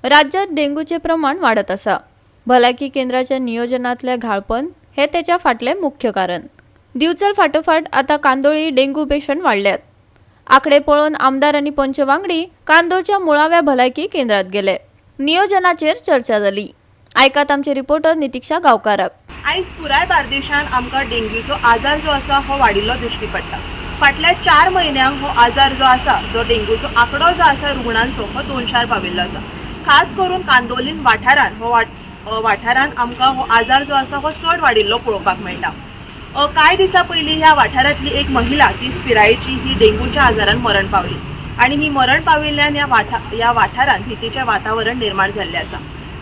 राज्यात डेंग्यूचे प्रमाण वाढत असा. भलायकी केंद्राच्या नियोजनातले घाळपण हे त्याच्या फाटले मुख्य कारण. दिवचल फाटोफाट आता कांदोळी डेंग्यू पेशंट वाढल्यात. आकडे पळून आमदार आणि पंचवांगडी कांदोळच्या मुळाव्या भलायकी केंद्रात गेले. नियोजनाचेर चर्चा झाली. ऐकात आमचे रिपोर्टर नितीक्षा गावकाराक. आयज पुराय बार्देशान आमकां डेंग्यूचो आजार जो आसा हो वाडिल्लो दिश्टी पडटा. फाटल्या 4 म्हयन्यांक हो आजार जो आसा, जो डेंग्यूचो आंकडो जो आसा रुग्णांचो हो 200 पाविल्लो आसा. खास करून कांदोलीन वाठारान आमकां हो आजार जो आसा हो चड वाडिल्लो पळोवपाक मेळटा. कांय दिसा पयलीं ह्या वाठारांतली एक महिला, ती पिरायेची, ही डेंग्यूच्या आजारान मरण पावली आणि ही मरण पाविल्ल्यान ह्या वाठारांत भीतीचें वातावरण निर्माण जाल्लें आसा.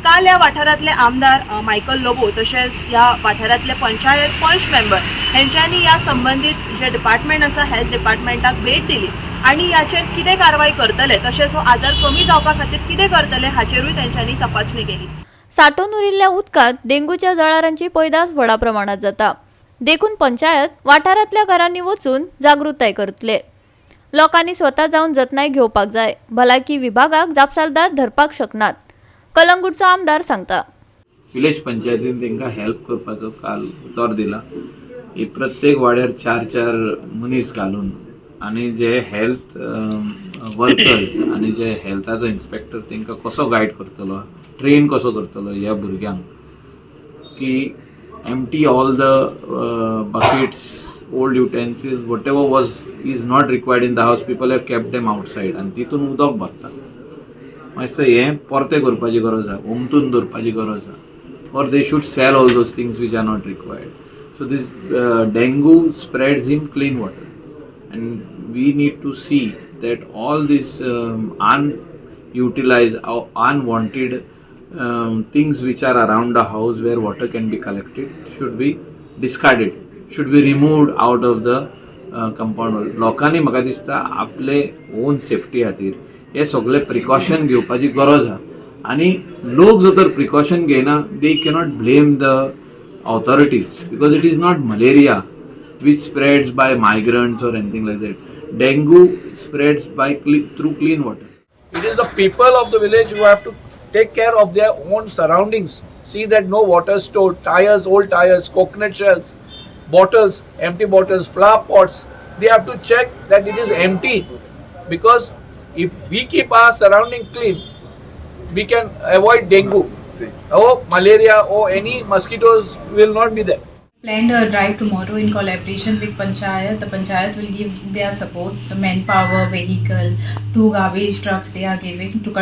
काल ह्या वाठारांतले आमदार मायकल लोबो तशेंच ह्या वाठारांतले पंचायत पंच मेंबर हेंच्यांनी ह्या संबंधीत जे डिपार्टमेंट आसा हेल्थ डिपार्टमेंटाक भेट दिली आणि ह्याचेर कितें कारवाई करतले, तशेंच हो आजार कमी जावपा खातीर कितें करतले हाचेरूय तेंच्यांनी तपासणी केली. साठवून उरिल्ल्या उदकात डेंग्यूच्या जळारांची पैदास व्हडा प्रमाणात जाता. देखून पंचायत वाठारांतल्या घरांनी वचून जागृताय करतले. लोकांनी स्वता जावन जतनाय घेवपाक जाय. भलायकी विभागाक जापसालदार धरपाक शकनात. कलंगूटचो आमदार सांगता. विलेज पंचायतीन तांकां हेल्प करपाचो काल उतर दिला. ही प्रत्येक वाड्यार 4-4 मनीस घालून आनी जे हेल्थ वर्कर्स आनी जे हेल्थाचो इन्स्पेक्टर तांकां कसो गायड करतलो, ट्रेन कसो करतलो ह्या भुरग्यांक, की empty all the buckets, old utensils, whatever is not required in the house, people have kept them outside and तितून उदक भरता. मातसो हें परते करपाची गरज आसा, उमथून दवरपाची गरज आसा, or they should sell all those things which are not required. So this dengue spreads in clean water and we need to see that all these unutilized or unwanted things which are around the house where water can be collected should be discarded, should be removed out of the compound wall. लोकांनी म्हाका दिसता आपले own safety खातीर हे सगळे precaution घेवपाची गरज आसा आनी लोक जर तर प्रिकॉशन घेयना, दे cannot blame the authorities, because it is not malaria which spreads by migrants or anything like that. Dengue spreads by through clean water. It is the people of the village who have to take care of their own surroundings. See that no water stored, tires, old tires, coconut shells, bottles, empty bottles, flower pots. They have to check that it is empty, because if we keep our surrounding clean, we can avoid dengue or malaria or any mosquitoes will not be there. Planned a drive tomorrow in collaboration with Panchayat. The Panchayat will give their support, the manpower, vehicle, 2 garbage trucks they are giving to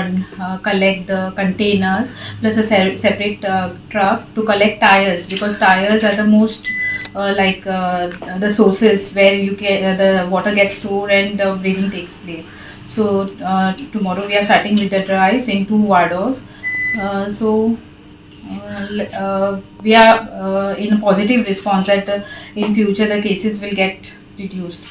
collect the containers, plus a separate truck to collect tires, because tires are the most the sources where the water gets stored and the breeding takes place. So tomorrow we are starting with the drives in 2 wards. We are in a positive response that in future the cases will get reduced.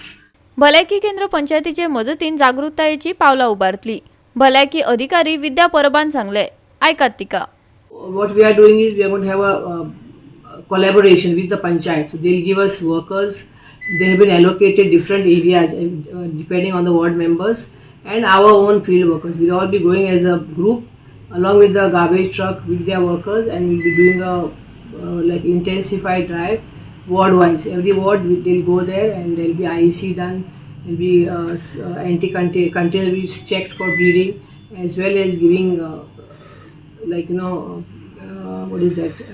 भलायकी केंद्र पंचायतीचे मजतीन जागृतायेची पावला उबारतली. भलायकी अधिकारी विद्या परबान सांगले. ऐकात तिका. What we are doing is we are going to have a collaboration with the panchayat. So they'll give us workers. They have been allocated different areas depending on the ward members and our own field workers. We'll all be going as a group along with the garbage truck with their workers, and we'll be doing a intensified drive ward wise. Every ward they'll go there and there'll be IEC done. There'll be anti-container will be checked for breeding, as well as giving what is that,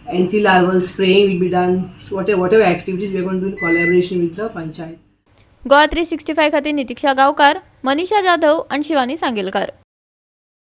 anti-larval spraying will be done. So whatever activities we are going to do in collaboration with the panchayat. GOA365 खातीर नितीक्षा गावकार, मनीषा जाधव आणि शिवानी सांगेलकार.